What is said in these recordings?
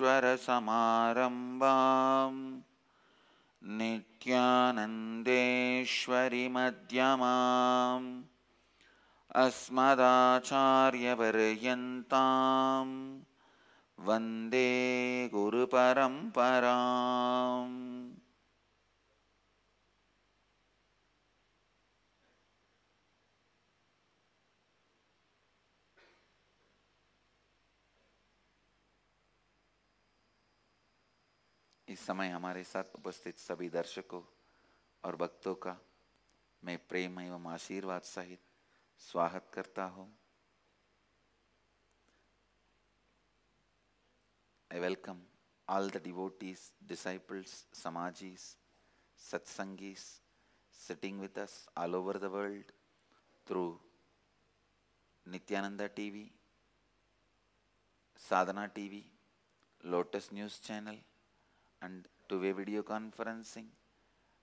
Samarambam Nithyanandeshwari Madhyamam Asmadacharya Varyantam Vande Guru Paramparam. इस समय हमारे साथ उपस्थित सभी दर्शकों और भक्तों का मैं प्रेम एवं आशीर्वाद सहित स्वागत करता हूँ. I welcome all the devotees, disciples, Samajis, Satsangis sitting with us all over the world through Nithyananda TV, Sadhana TV, Lotus News Channel and two-way video conferencing,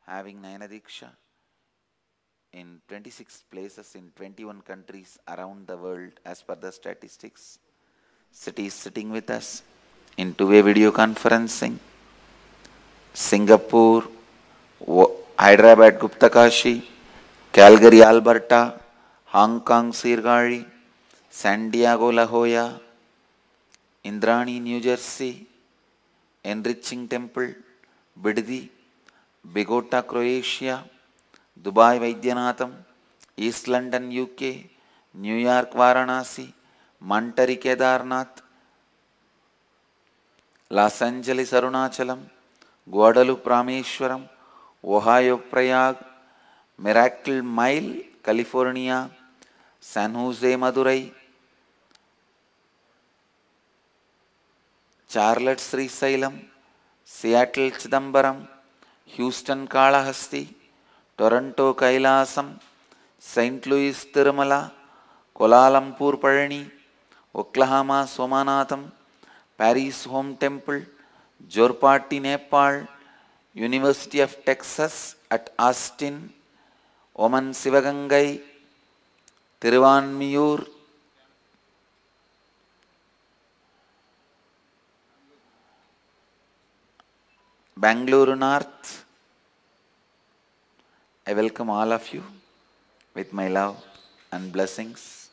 having Nayana Diksha in 26 places in 21 countries around the world as per the statistics. Cities sitting with us in two-way video conferencing, Singapore, Hyderabad Guptakashi, Calgary Alberta, Hong Kong Sirgari, San Diego La Jolla, Indrani New Jersey, Enriching Temple, Biddi, Bogota Croatia, Dubai Vaidyanatham, East London UK, New York Varanasi, Monterey Kedarnath, Los Angeles Arunachalam, Guadalupe Rameshwaram, Ohio Prayag, Miracle Mile, California, San Jose Madurai, Charlotte Srisailam, Seattle Chidambaram, Houston Kalahasti, Toronto Kailasam, St. Louis Tirumala, Kuala Lumpur Parani, Oklahoma Somanatham, Paris Home Temple, Jorpati Nepal, University of Texas at Austin, Oman Sivagangai, Tiruvanmiyur, Bangalore North. I welcome all of you with my love and blessings.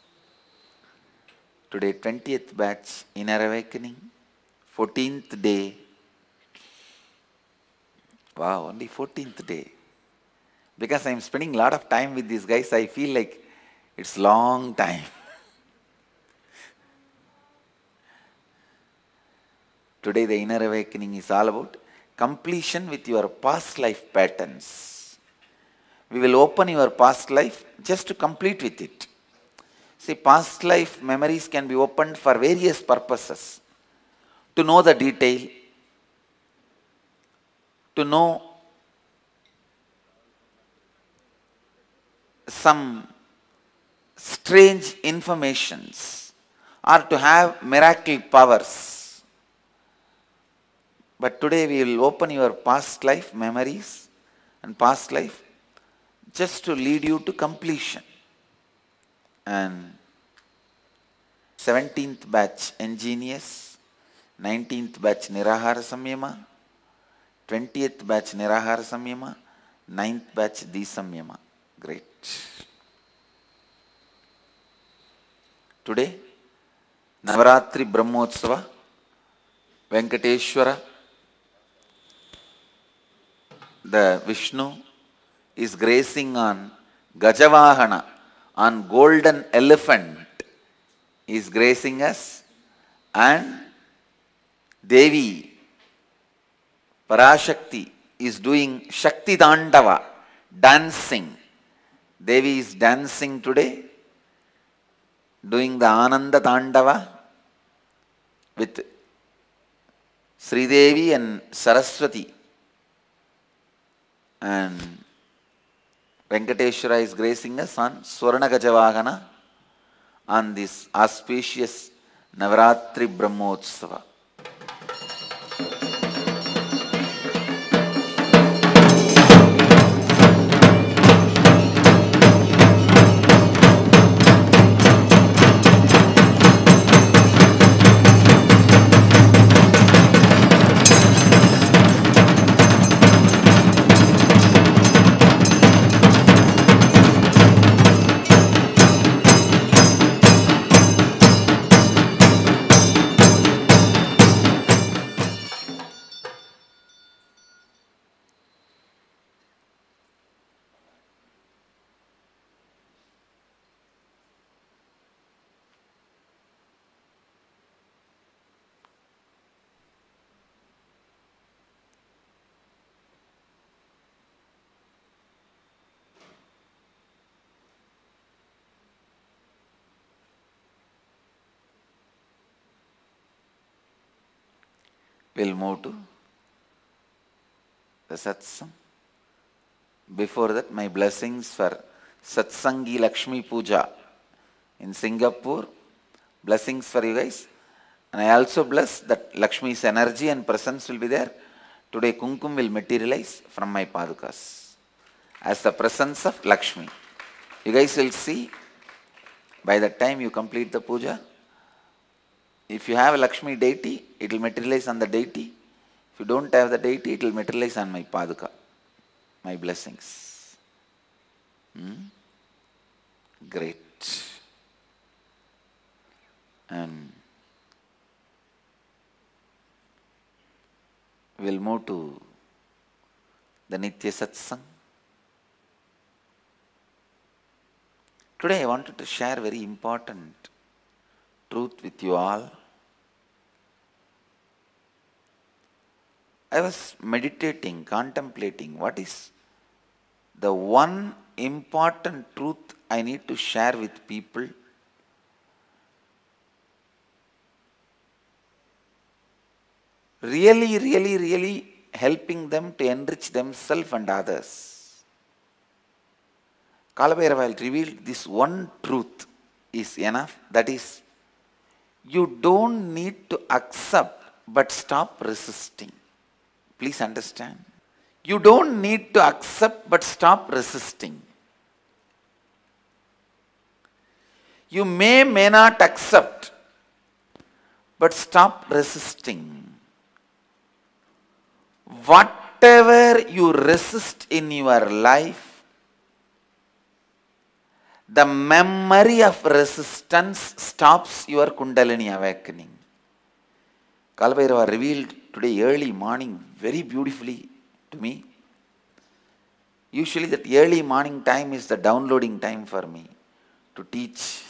Today 20th batch Inner Awakening, 14th day. Wow, only 14th day. Because I am spending a lot of time with these guys, I feel like it's long time. Today the Inner Awakening is all about completion with your past life patterns. We will open your past life just to complete with it. See, past life memories can be opened for various purposes. To know the detail, to know some strange informations, or to have miracle powers. But today we will open your past life memories and past life just to lead you to completion. And 17th batch Ingenious, 19th batch Nirahara Samyama, 20th batch Nirahara Samyama, 9th batch Disamyama. Great. Today, Navaratri Brahmotsava, Venkateshwara, the Vishnu is gracing on Gajavahana, on golden elephant is gracing us, and Devi Parashakti is doing Shakti Dandava, dancing. Devi is dancing today, doing the Ananda Dandava with Sri Devi and Saraswati. And Venkateshwara is gracing us on Swarna Gajavahana on this auspicious Navaratri Brahmotsava. we'll move to the Satsang. Before that, my blessings for Satsangi Lakshmi Puja in Singapore. Blessings for you guys. And I also bless that Lakshmi's energy and presence will be there. Today Kumkum will materialize from my Padukas as the presence of Lakshmi. You guys will see by the time you complete the puja. If you have a Lakshmi deity, it will materialize on the deity. If you don't have the deity, it will materialize on my Paduka. My blessings. Great. And we'll move to the Nitya Satsang. Today I wanted to share very important truth with you all. I was meditating, contemplating what is the one important truth I need to share with people. Really helping them to enrich themselves and others. Kalabhairava will reveal this one truth is enough. That is, you don't need to accept but stop resisting. Please understand. You don't need to accept but stop resisting. You may not accept but stop resisting. Whatever you resist in your life, the memory of resistance stops your Kundalini awakening. Kalabhairava revealed today early morning very beautifully to me. Usually that early morning time is the downloading time for me to teach.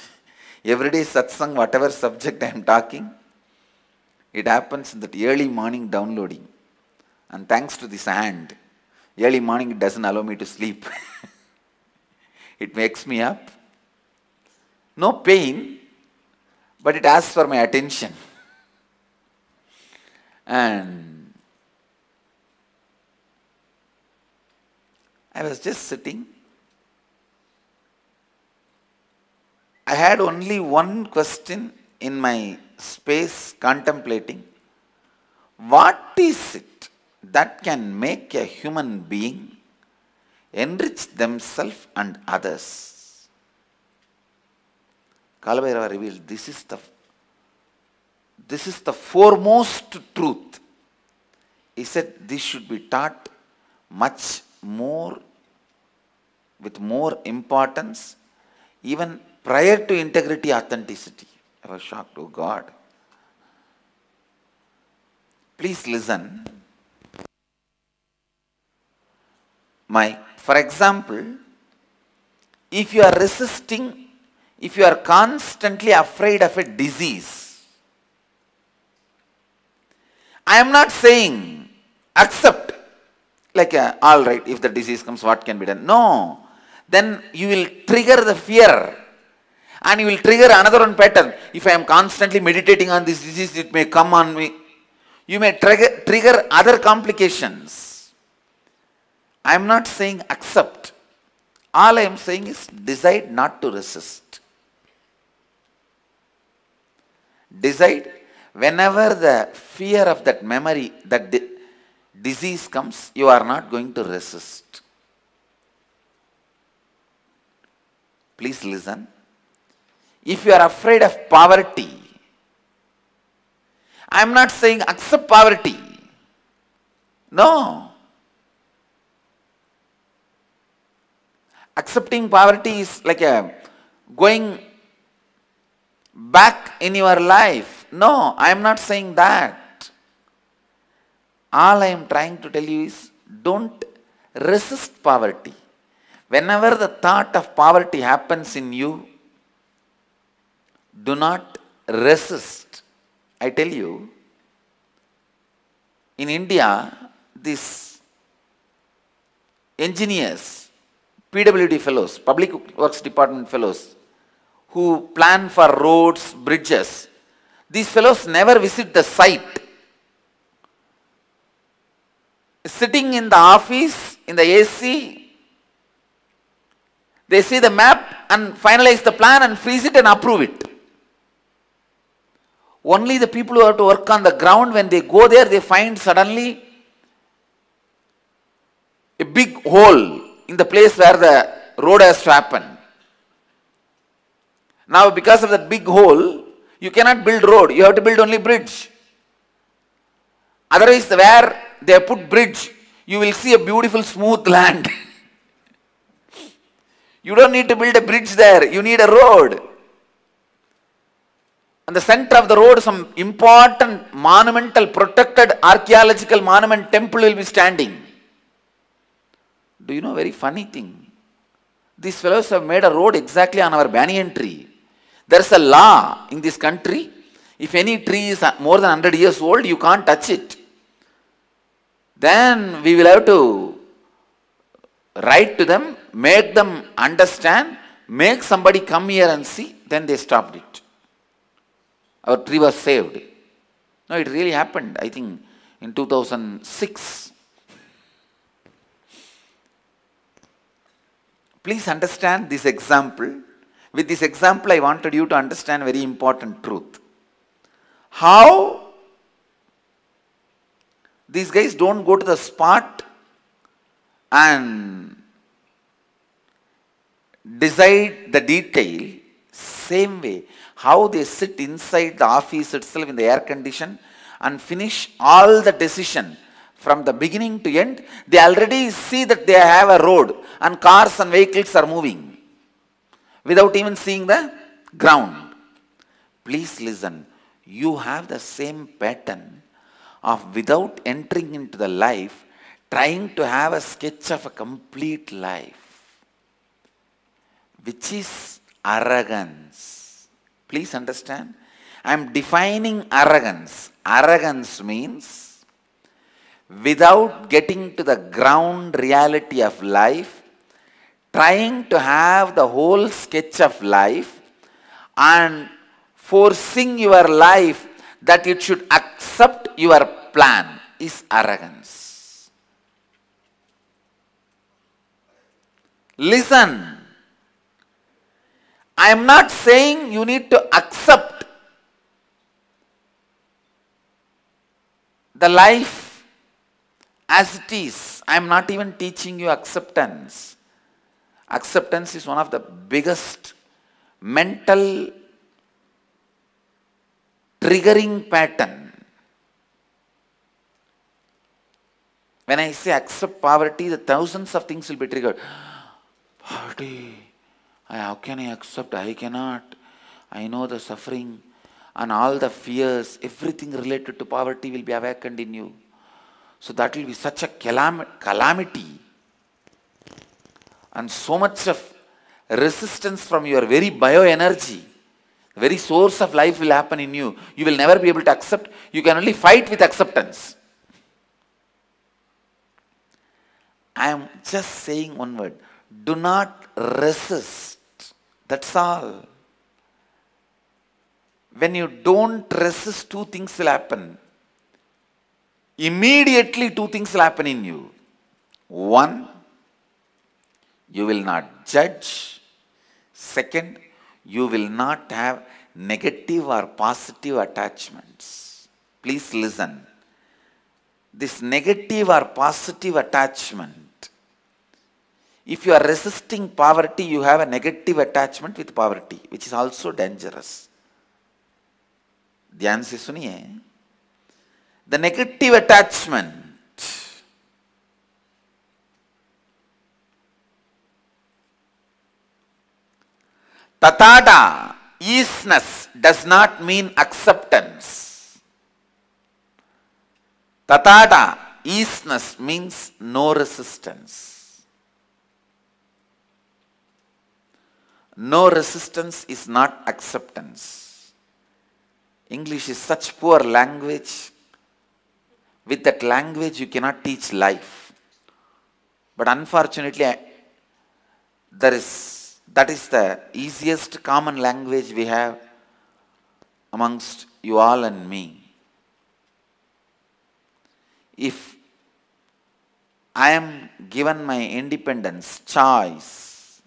Everyday satsang, whatever subject I am talking, it happens in that early morning downloading. And thanks to this hand, early morning it doesn't allow me to sleep. It wakes me up. No pain, but it asks for my attention. And I was just sitting. I had only one question in my space contemplating. What is it that can make a human being enrich themselves and others? Kalabhairava revealed this is the foremost truth. He said this should be taught much more, with more importance, even prior to integrity, authenticity. I was shocked, oh God. Please listen. For example, if you are resisting, if you are constantly afraid of a disease, I am not saying accept, like all right, if the disease comes, what can be done? No. Then you will trigger the fear and you will trigger another one pattern. If I am constantly meditating on this disease, it may come on me. You may trigger other complications. I am not saying accept. All I am saying is decide not to resist. Decide whenever the fear of that memory, that disease comes, you are not going to resist. Please listen. If you are afraid of poverty, I am not saying accept poverty. No. Accepting poverty is like going back in your life. No, I am not saying that. All I am trying to tell you is don't resist poverty. Whenever the thought of poverty happens in you, do not resist. I tell you, in India, these engineers, PWD fellows, Public Works Department fellows, who plan for roads, bridges, these fellows never visit the site sitting in the office, in the AC, they see the map and finalize the plan and freeze it and approve it. Only the people who have to work on the ground, when they go there, they find suddenly a big hole in the place where the road has to happen. Now, because of that big hole, you cannot build road, you have to build only bridge. Otherwise, where they have put bridge, you will see a beautiful smooth land. You don't need to build a bridge there, you need a road. On the center of the road, some important monumental, protected archaeological monument temple will be standing. Do you know a very funny thing? These fellows have made a road exactly on our banyan tree. There is a law in this country, if any tree is more than 100 years old, you can't touch it. Then we will have to write to them, make them understand, make somebody come here and see, then they stopped it. Our tree was saved. No, it really happened, I think, in 2006. Please understand this example. With this example, I wanted you to understand a very important truth. How these guys don't go to the spot and decide the detail. Same way, how they sit inside the office itself in the air condition and finish all the decision from the beginning to end. They already see that they have a road and cars and vehicles are moving without even seeing the ground. Please listen, you have the same pattern of, without entering into the life, trying to have a sketch of a complete life, which is arrogance. Please understand, I am defining arrogance. Arrogance means, without getting to the ground reality of life, trying to have the whole sketch of life and forcing your life that it should accept your plan is arrogance. Listen, I am not saying you need to accept the life as it is. I am not even teaching you acceptance. Acceptance is one of the biggest mental triggering pattern. When I say accept poverty, the thousands of things will be triggered. Poverty, how can I accept? I cannot. I know the suffering and all the fears, everything related to poverty will be awakened in you. So that will be such a calamity. And so much of resistance from your very bioenergy, the very source of life will happen in you. You will never be able to accept. You can only fight with acceptance. I am just saying one word. Do not resist. That's all. When you don't resist, two things will happen. Immediately two things will happen in you. One, you will not judge. Second, you will not have negative or positive attachments. Please listen. This negative or positive attachment, if you are resisting poverty, you have a negative attachment with poverty, which is also dangerous. ध्यान से सुनिए. The negative attachment, tathata, easiness, does not mean acceptance. Tathata, easiness means no resistance. No resistance is not acceptance. English is such poor language. With that language you cannot teach life. But unfortunately, that is the easiest common language we have amongst you all and me. If I am given my independence, choice,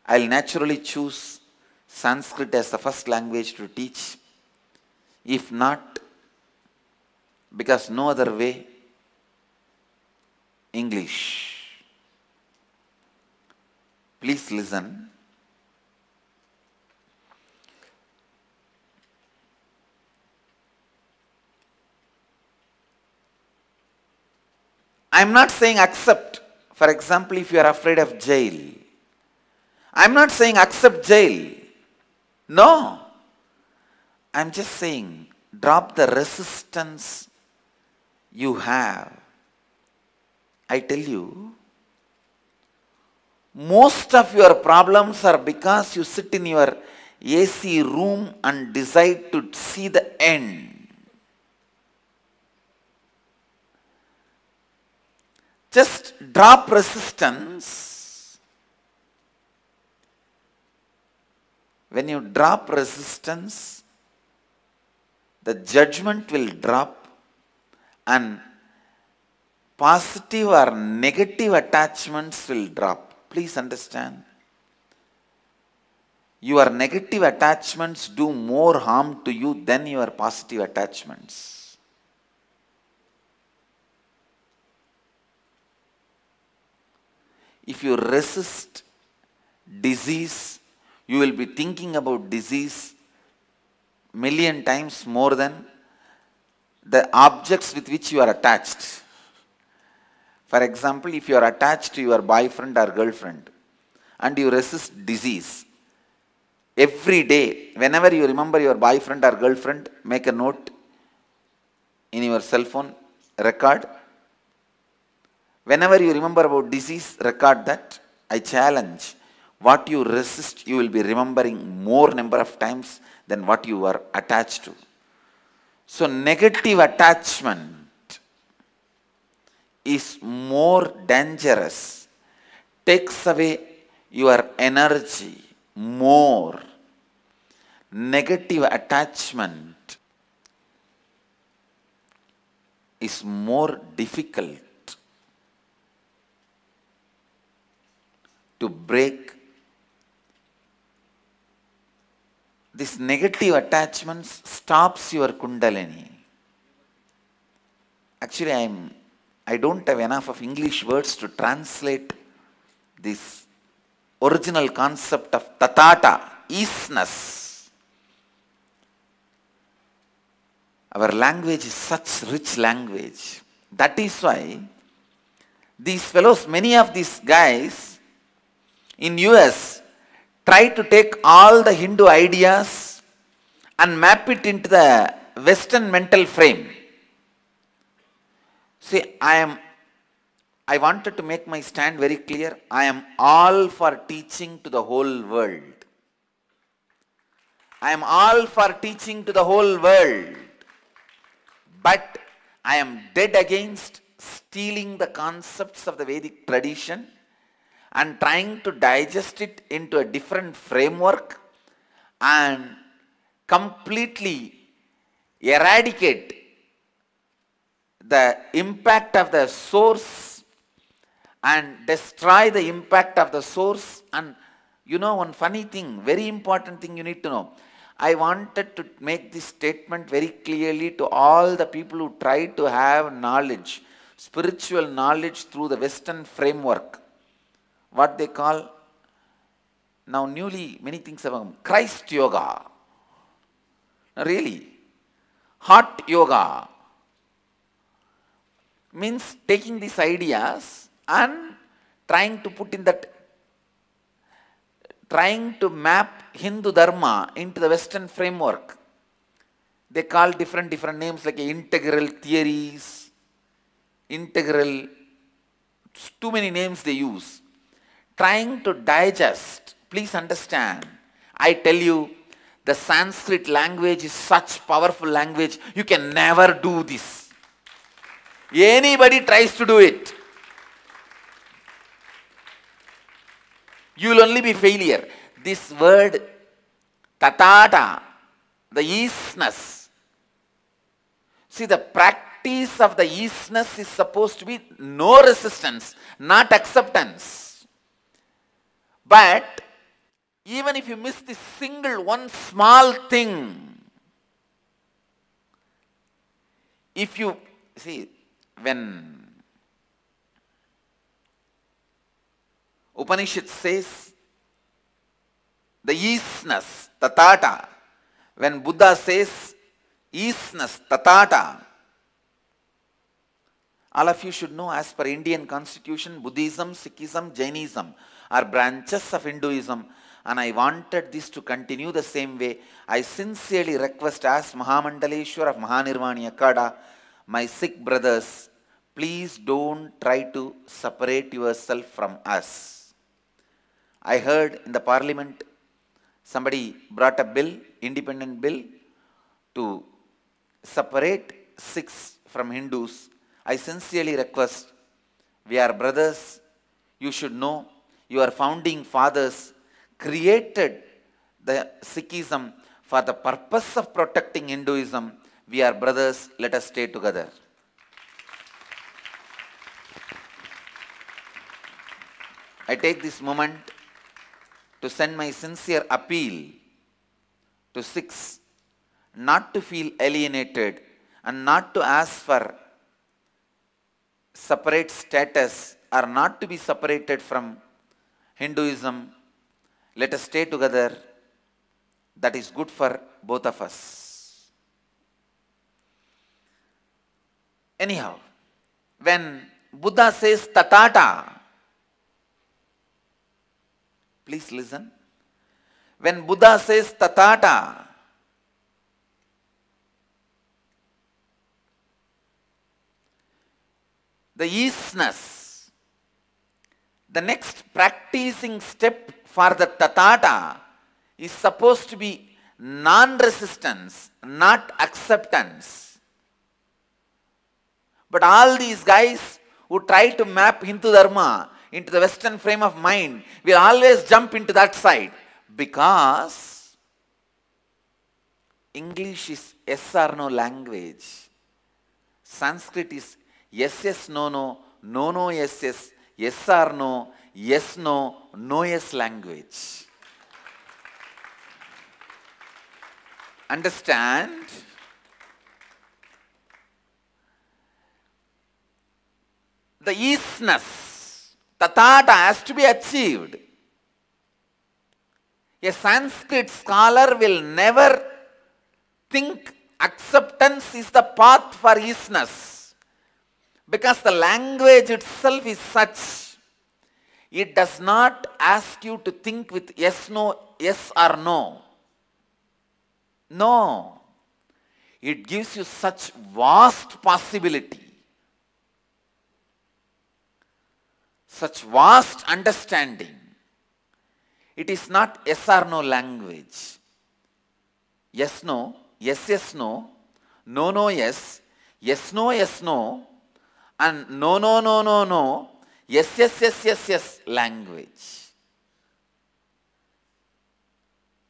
I'll naturally choose Sanskrit as the first language to teach. If not, because no other way, English. Please listen. I am not saying accept. For example, if you are afraid of jail, I am not saying accept jail. No. I am just saying drop the resistance you have. I tell you, most of your problems are because you sit in your AC room and decide to see the end. Just drop resistance. When you drop resistance, the judgment will drop and positive or negative attachments will drop. Please understand. Your negative attachments do more harm to you than your positive attachments. If you resist disease, you will be thinking about disease million times more than the objects with which you are attached. For example, if you are attached to your boyfriend or girlfriend and you resist disease, every day, whenever you remember your boyfriend or girlfriend, make a note in your cell phone, record. Whenever you remember about disease, record that. I challenge, what you resist, you will be remembering more number of times than what you are attached to. So negative attachment is more dangerous, takes away your energy more. Negative attachment is more difficult to break. This negative attachment stops your kundalini. Actually, I don't have enough of English words to translate this original concept of tatata, isness. Our language is such rich language. That is why these fellows, many of these guys in US, try to take all the Hindu ideas and map it into the Western mental frame. See, I wanted to make my stand very clear. I am all for teaching to the whole world. I am all for teaching to the whole world. But I am dead against stealing the concepts of the Vedic tradition and trying to digest it into a different framework and completely eradicate the impact of the source and destroy the impact of the source. And you know, one funny thing, very important thing you need to know. I wanted to make this statement very clearly to all the people who try to have knowledge, spiritual knowledge through the Western framework. What they call, now newly many things have come, Christ yoga. Really, hot yoga means taking these ideas and trying to put in that, trying to map Hindu Dharma into the Western framework. They call different names like integral theories, integral, too many names they use. Trying to digest, please understand, I tell you, the Sanskrit language is such powerful language, you can never do this. Anybody tries to do it, you will only be failure. This word, tatata, the isness. See, the practice of the easiness is supposed to be no resistance, not acceptance. But even if you miss this single one small thing, if you see, when Upanishad says the easiness, tatata, when Buddha says easiness, tatata, all of you should know, as per Indian constitution, Buddhism, Sikhism, Jainism are branches of Hinduism, and I wanted this to continue the same way. I sincerely request, as Mahamandaleshwar of Maha Nirvani Akhada, my Sikh brothers, please don't try to separate yourself from us. I heard in the parliament, somebody brought a bill, independent bill, to separate Sikhs from Hindus. I sincerely request, we are brothers. You should know, your founding fathers created the Sikhism for the purpose of protecting Hinduism. We are brothers, let us stay together. I take this moment to send my sincere appeal to Sikhs not to feel alienated and not to ask for separate status or not to be separated from Hinduism. Let us stay together. That is good for both of us. Anyhow, when Buddha says tatata, please listen. When Buddha says tatata, the easiness, the next practicing step for the tatata is supposed to be non-resistance, not acceptance. But all these guys who try to map Hindu Dharma into the Western frame of mind will always jump into that side, because English is yes or no language. Sanskrit is yes, yes, no, no, no, no, yes, yes, yes or no, yes, no, no, yes language. Understand? The easiness, tatata, has to be achieved. A Sanskrit scholar will never think acceptance is the path for easiness, because the language itself is such. It does not ask you to think with yes, no, yes or no. No. It gives you such vast possibility, such vast understanding. It is not yes or no language. Yes, no, yes, yes, no, no, no, yes, yes, no, and no, no, no, no, no, yes, yes, yes, yes, yes language.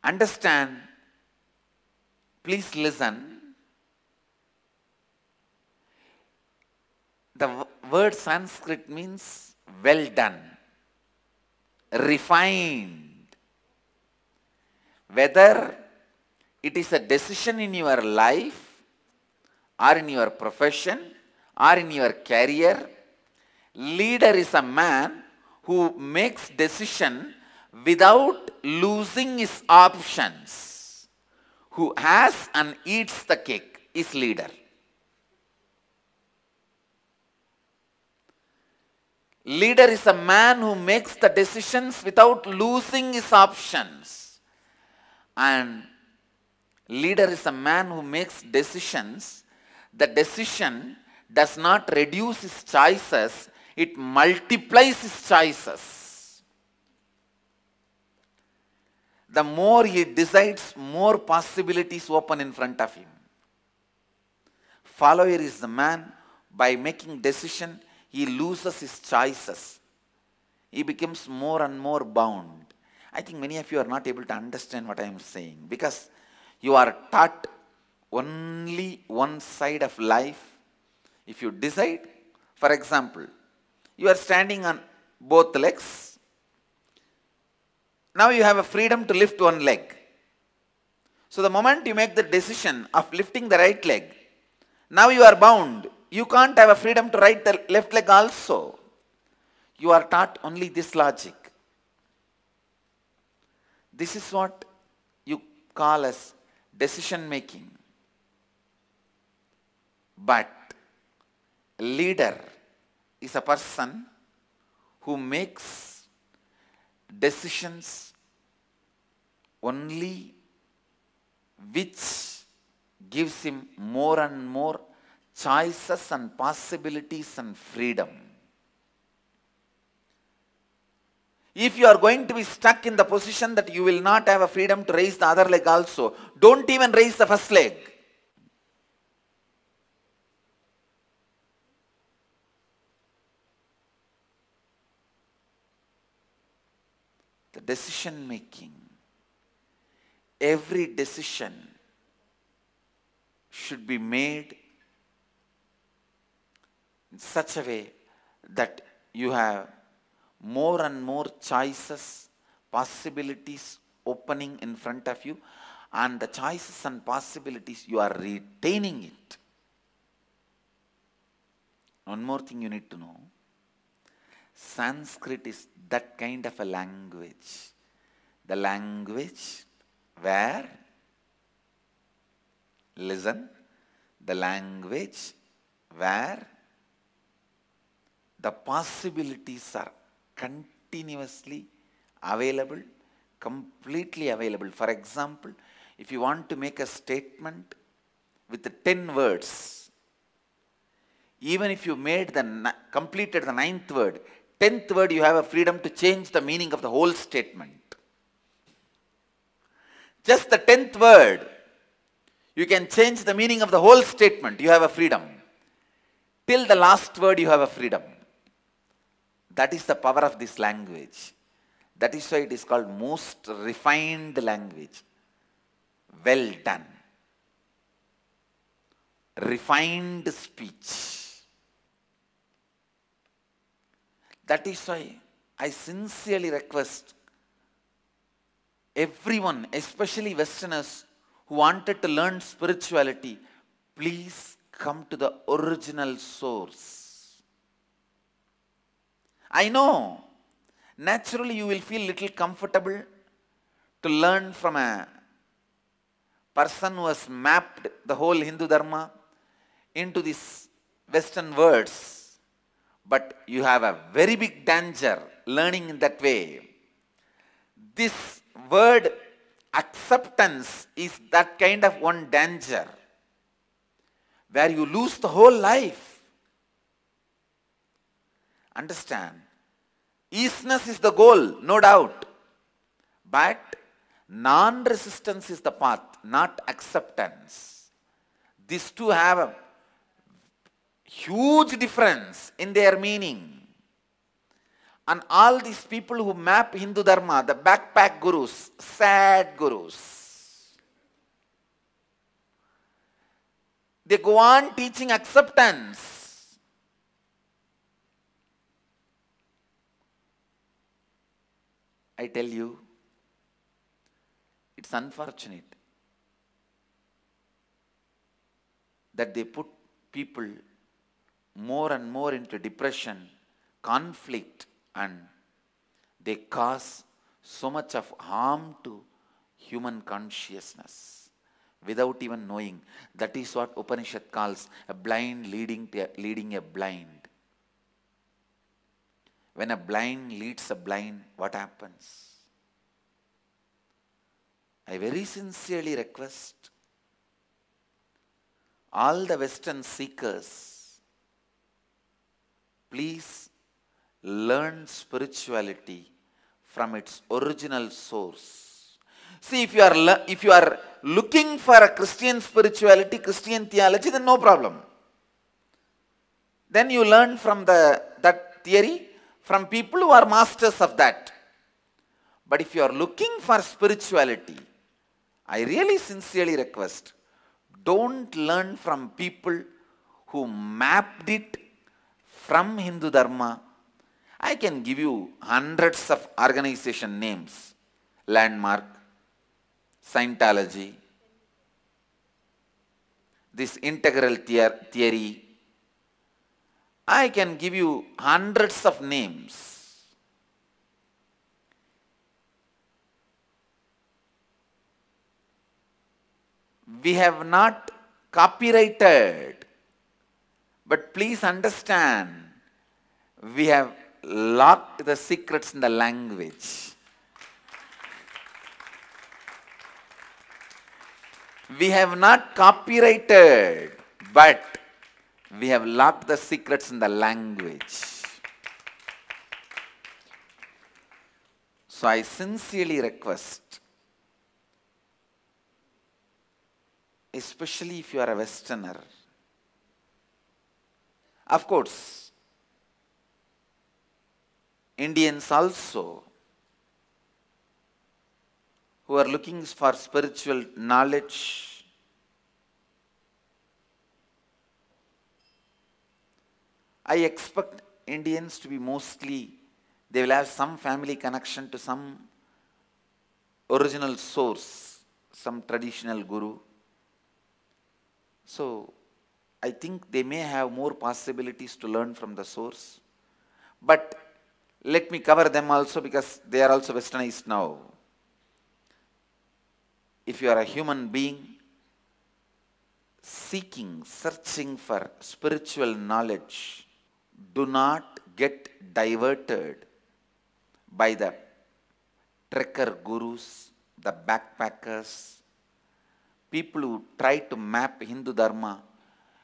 Understand? Please listen. The word Sanskrit means well done, refined. Whether it is a decision in your life or in your profession or in your career, leader is a man who makes decision without losing his options, who has and eats the cake, is leader. Leader is a man who makes the decisions without losing his options. And leader is a man who makes decisions. The decision does not reduce his choices, it multiplies his choices. The more he decides, more possibilities open in front of him. Follower is the man, by making decision, he loses his choices. He becomes more and more bound. I think many of you are not able to understand what I am saying, because you are taught only one side of life, If you decide, for example, you are standing on both legs. Now you have a freedom to lift one leg. So the moment you make the decision of lifting the right leg, now you are bound. You can't have a freedom to right the left leg also. You are taught only this logic. This is what you call as decision making. But a leader is a person who makes decisions only which gives him more and more choices and possibilities and freedom. If you are going to be stuck in the position that you will not have a freedom to raise the other leg also, don't even raise the first leg. The decision making, every decision should be made in such a way that you have more and more choices, possibilities opening in front of you, and the choices and possibilities you are retaining it. One more thing you need to know. Sanskrit is that kind of a language. The language where, listen, the language where the possibilities are continuously available, completely available. For example, if you want to make a statement with 10 words, even if you completed the 9th word, 10th word you have a freedom to change the meaning of the whole statement. Just the 10th word, you can change the meaning of the whole statement. You have a freedom. Till the last word you have a freedom. That is the power of this language. That is why it is called most refined language. Well done. Refined speech. That is why I sincerely request everyone, especially Westerners who wanted to learn spirituality, please come to the original source. I know, naturally you will feel little comfortable to learn from a person who has mapped the whole Hindu Dharma into these Western words. But you have a very big danger learning in that way. This word acceptance is that kind of one danger where you lose the whole life. Understand? Easiness is the goal, no doubt. But non-resistance is the path, not acceptance. These two have a huge difference in their meaning. And all these people who map Hindu Dharma, the backpack gurus, sad gurus, they go on teaching acceptance. I tell you, it's unfortunate that they put people more and more into depression, conflict, and they cause so much of harm to human consciousness without even knowing. That is what Upanishad calls a blind leading a blind. When a blind leads a blind, what happens? I very sincerely request all the Western seekers, please learn spirituality from its original source. See, if you are looking for a Christian spirituality, Christian theology, then no problem. Then you learn from that theory from people who are masters of that. But if you are looking for spirituality, I really sincerely request, don't learn from people who mapped it from Hindu Dharma. I can give you hundreds of organization names. Landmark, Scientology, this integral theory. I can give you hundreds of names. We have not copyrighted, but please understand, we have locked the secrets in the language. We have not copyrighted, but we have locked the secrets in the language. So I sincerely request, especially if you are a Westerner, of course, Indians also, who are looking for spiritual knowledge, I expect Indians to be mostly, they will have some family connection to some original source, some traditional guru. So, I think they may have more possibilities to learn from the source. But let me cover them also because they are also westernized now. If you are a human being seeking, searching for spiritual knowledge, do not get diverted by the trekker gurus, the backpackers, people who try to map Hindu Dharma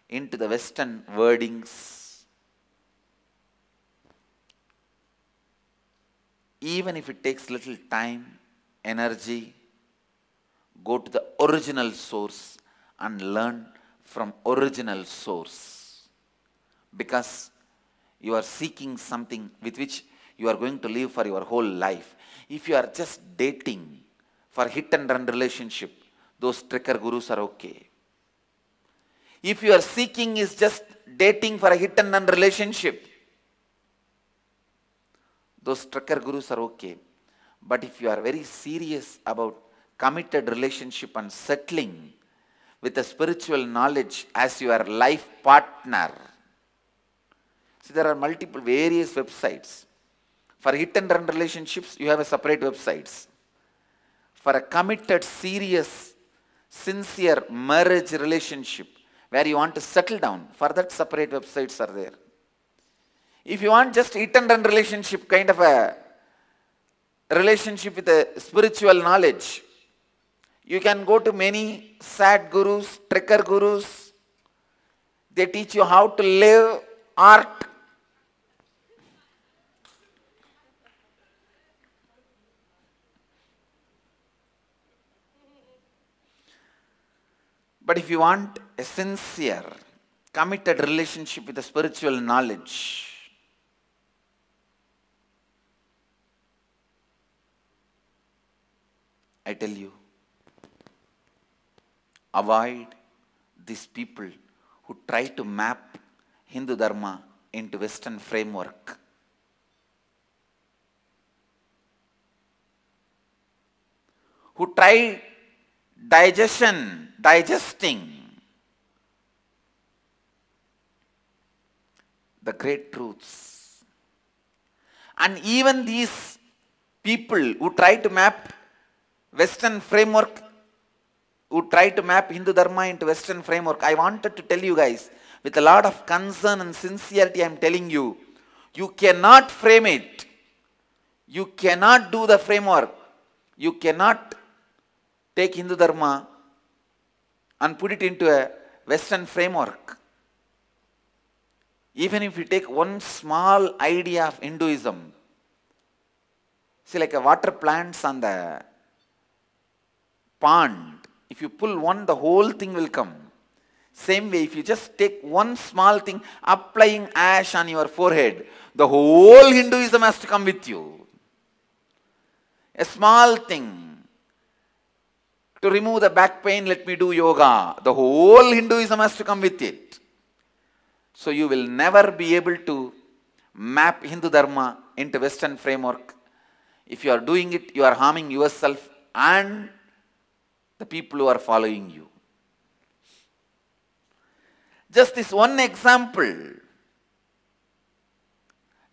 into the Western wordings. Even if it takes little time, energy, go to the original source and learn from original source. Because you are seeking something with which you are going to live for your whole life. If you are just dating for hit and run relationship, those trekker gurus are okay. If you are seeking is just dating for a hit and run relationship, those trekker gurus are okay. But if you are very serious about committed relationship and settling with a spiritual knowledge as your life partner, see, there are multiple various websites. For hit and run relationships, you have a separate websites. For a committed, serious, sincere marriage relationship where you want to settle down, for that separate websites are there. If you want just hit and run relationship, kind of a relationship with a spiritual knowledge, you can go to many sad gurus, trekker gurus. They teach you how to live, art. But if you want a sincere, committed relationship with the spiritual knowledge, I tell you, avoid these people who try to map Hindu Dharma into Western framework. Who try digesting the great truths. And even these people who try to map Western framework, who try to map Hindu Dharma into Western framework, I wanted to tell you guys, with a lot of concern and sincerity, I am telling you, you cannot frame it. You cannot do the framework. You cannot take Hindu Dharma and put it into a Western framework. Even if you take one small idea of Hinduism, see, like a water plants on the pond, if you pull one, the whole thing will come. Same way, if you just take one small thing, applying ash on your forehead, the whole Hinduism has to come with you. A small thing. To remove the back pain, let me do yoga. The whole Hinduism has to come with it. So you will never be able to map Hindu Dharma into Western framework. If you are doing it, you are harming yourself and the people who are following you. Just this one example.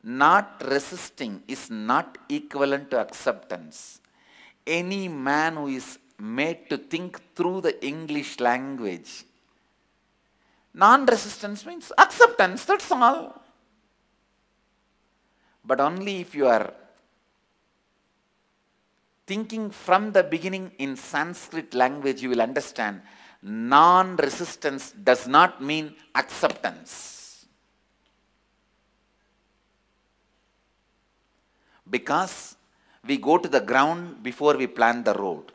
Not resisting is not equivalent to acceptance. Any man who is made to think through the English language, non-resistance means acceptance, that's all. But only if you are thinking from the beginning in Sanskrit language, you will understand non-resistance does not mean acceptance. Because we go to the ground before we plan the road.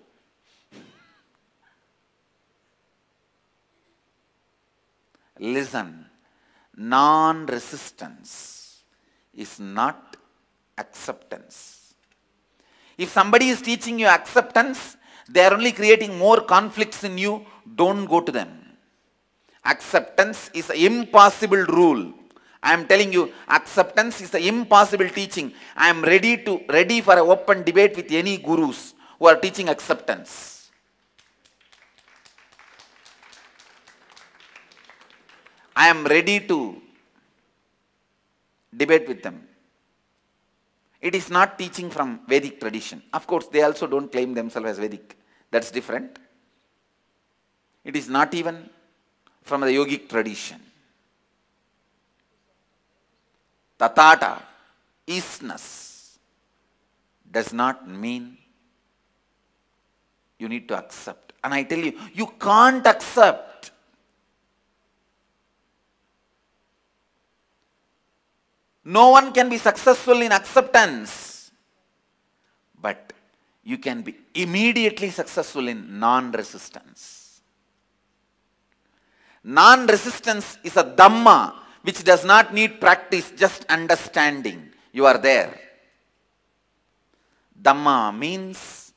Listen, non-resistance is not acceptance. If somebody is teaching you acceptance, they are only creating more conflicts in you. Don't go to them. Acceptance is an impossible rule. I am telling you, acceptance is an impossible teaching. I am ready for an open debate with any gurus who are teaching acceptance. I am ready to debate with them. It is not teaching from Vedic tradition. Of course, they also don't claim themselves as Vedic. That's different. It is not even from the yogic tradition. Tatata, isness, does not mean you need to accept. And I tell you, you can't accept. No one can be successful in acceptance. But you can be immediately successful in non-resistance. Non-resistance is a Dhamma which does not need practice, just understanding. You are there. Dhamma means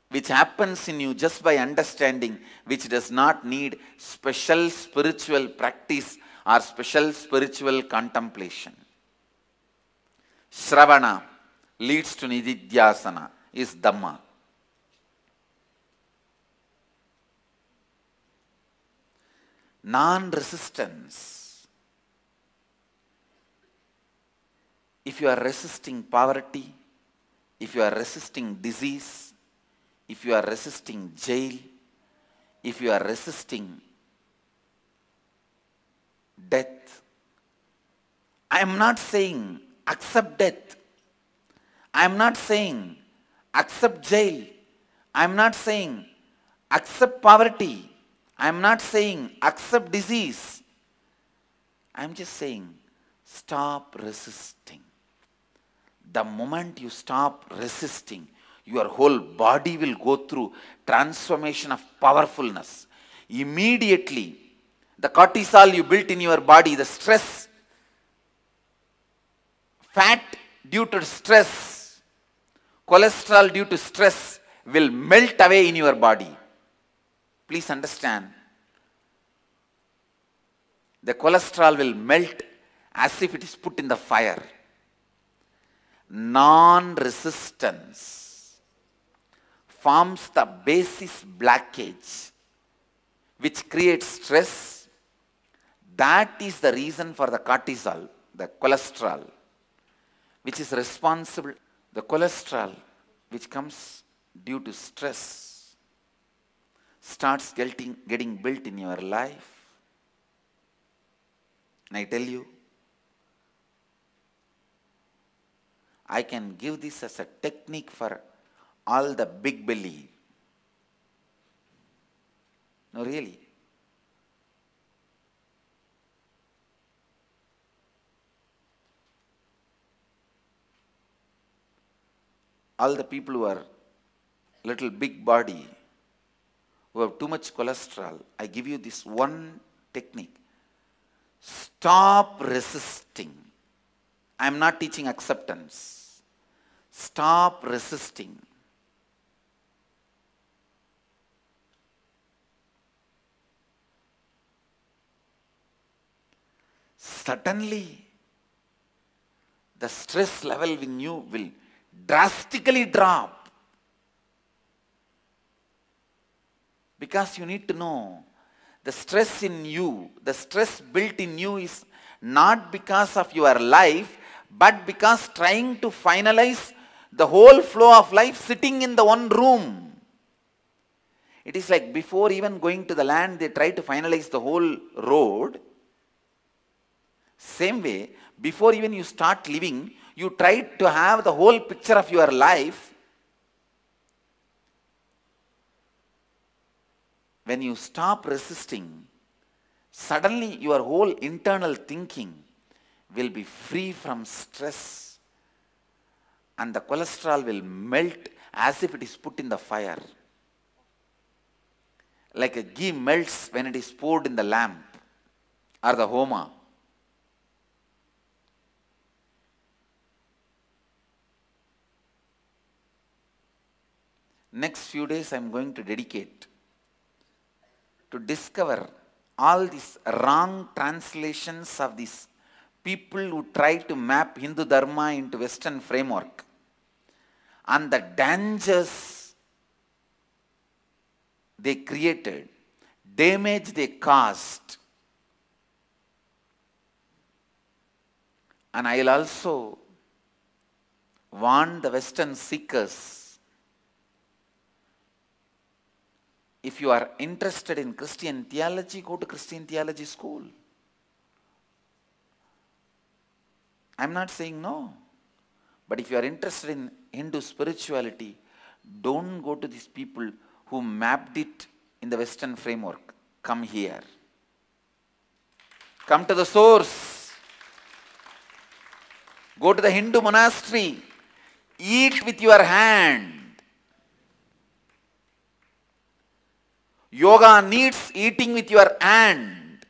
which happens in you just by understanding, which does not need special spiritual practice or special spiritual contemplation. Shravana leads to nididhyasana is Dhamma. Non-resistance. If you are resisting poverty, if you are resisting disease, if you are resisting jail, if you are resisting death, I am not saying accept death. I am not saying accept jail. I am not saying accept poverty. I am not saying accept disease. I am just saying stop resisting. The moment you stop resisting, your whole body will go through transformation of powerfulness. Immediately, the cortisol you built in your body, the stress, fat due to stress, cholesterol due to stress will melt away in your body. Please understand, the cholesterol will melt as if it is put in the fire. Non-resistance forms the basis blockage which creates stress. That is the reason for the cortisol, the cholesterol, which is responsible. The cholesterol which comes due to stress starts getting built in your life. And I tell you, I can give this as a technique for all the big belly. No, really. All the people who are little big body, who have too much cholesterol, I give you this one technique. Stop resisting. I am not teaching acceptance. Stop resisting. suddenly the stress level in you will drastically drop. Because you need to know, the stress in you, the stress built in you is not because of your life, but because trying to finalize the whole flow of life sitting in the one room. It is like before even going to the land, they try to finalize the whole road. Same way, before even you start living, you try to have the whole picture of your life. When you stop resisting, suddenly your whole internal thinking will be free from stress, and the cholesterol will melt as if it is put in the fire. Like a ghee melts when it is poured in the lamp or the homa. Next few days I am going to dedicate to discover all these wrong translations of these people who try to map Hindu Dharma into Western framework, and the dangers they created, damage they caused. And I will also warn the Western seekers, if you are interested in Christian theology, go to Christian theology school. I am not saying no. But if you are interested in Hindu spirituality, don't go to these people who mapped it in the Western framework. Come here. Come to the source. Go to the Hindu monastery. Eat with your hand. Yoga needs eating with your hand.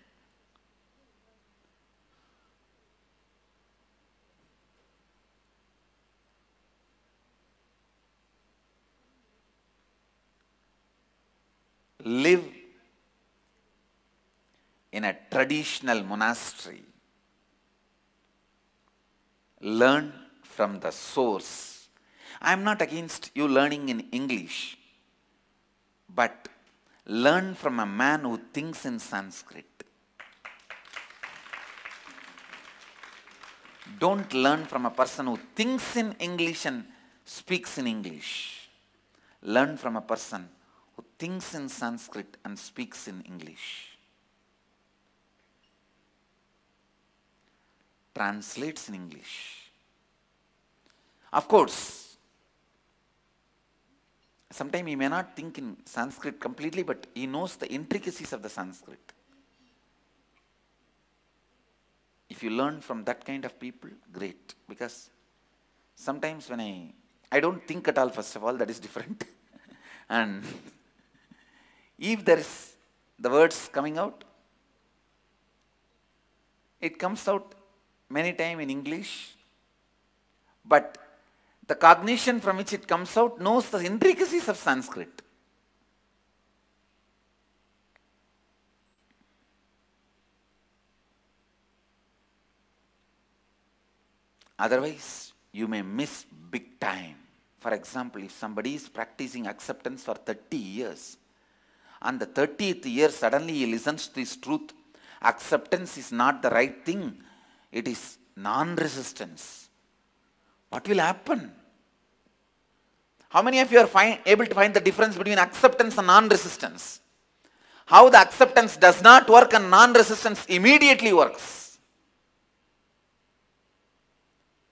Live in a traditional monastery. Learn from the source. I am not against you learning in English, but learn from a man who thinks in Sanskrit. Don't learn from a person who thinks in English and speaks in English. Learn from a person who thinks in Sanskrit and speaks in English. Translates in English. Of course, sometimes he may not think in Sanskrit completely, but he knows the intricacies of the Sanskrit. If you learn from that kind of people, great. Because sometimes when I don't think at all, first of all, that is different. And if there is the words coming out, it comes out many times in English, but the cognition from which it comes out knows the intricacies of Sanskrit. Otherwise, you may miss big time. For example, if somebody is practicing acceptance for 30 years, and the 30th year suddenly he listens to this truth, acceptance is not the right thing, it is non-resistance. What will happen? How many of you are able to find the difference between acceptance and non-resistance? How the acceptance does not work and non-resistance immediately works.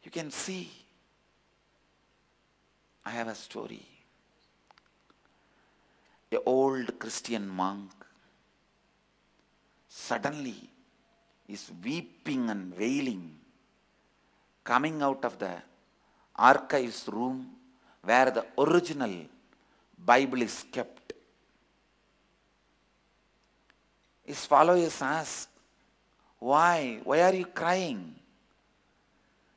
You can see. I have a story. An old Christian monk suddenly is weeping and wailing, coming out of the archives room where the original Bible is kept. His followers ask, why? Why are you crying?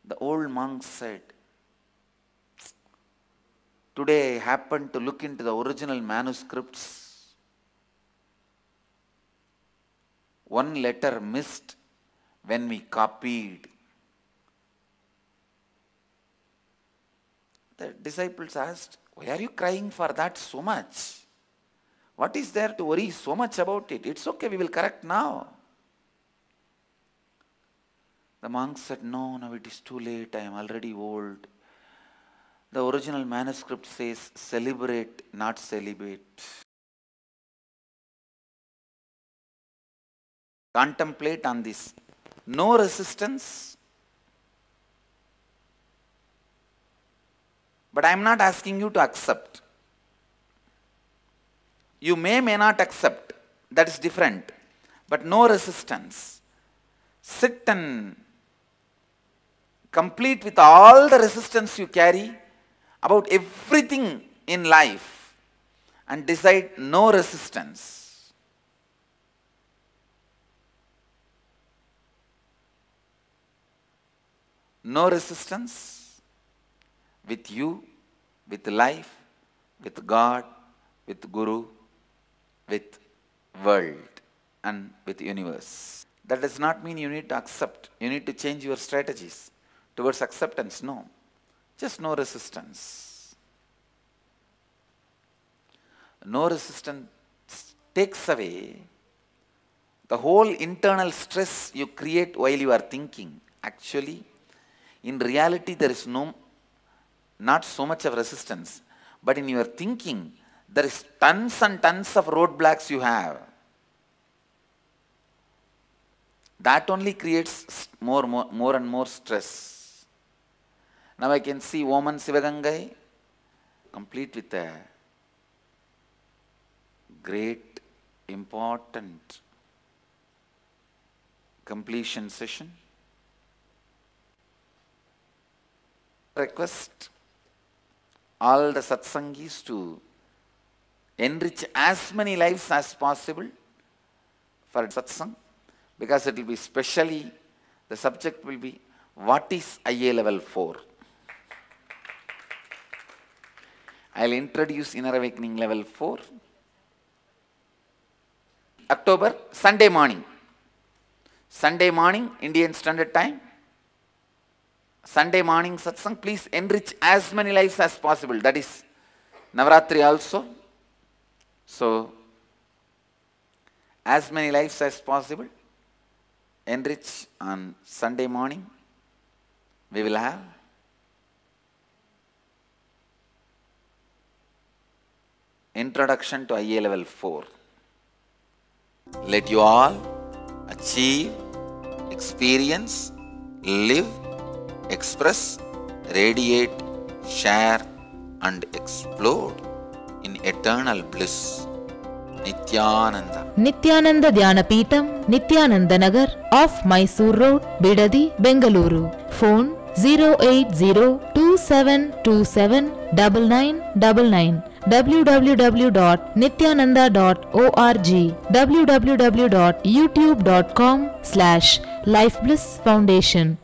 The old monk said, today I happened to look into the original manuscripts. One letter missed when we copied. The disciples asked, why are you crying for that so much? What is there to worry so much about it? It's okay, we will correct now. The monk said, no, now it is too late, I am already old. The original manuscript says, celebrate, not celibate. Contemplate on this. No resistance. But I am not asking you to accept. You may not accept. That is different. But no resistance. Sit and complete with all the resistance you carry about everything in life and decide no resistance. No resistance with you, with life, with God, with Guru, with world and with universe. That does not mean you need to accept. You need to change your strategies towards acceptance. No. Just no resistance. No resistance takes away the whole internal stress you create while you are thinking. Actually, in reality, there is not so much of resistance. But in your thinking, there is tons and tons of roadblocks you have. That only creates more and more stress. Now I can see Oman Sivagangai complete with a great, important completion session. Request all the Satsangis to enrich as many lives as possible for Satsang, because it will be specially, the subject will be, what is IA level 4? I will introduce Inner Awakening level 4. October, Sunday morning. Sunday morning, Indian Standard Time. Sunday morning Satsang, please enrich as many lives as possible. That is Navratri also. So, as many lives as possible, enrich on Sunday morning. We will have Introduction to IA level 4. Let you all achieve, experience, live, express, radiate, share and explode in eternal bliss. Nithyananda. Nithyananda Dhyanapeetam, Nithyananda Nagar, off Mysore Road, Bidadi, Bengaluru. Phone 08027279999. www.nithyananda.org. www.youtube.com/Life Bliss Foundation.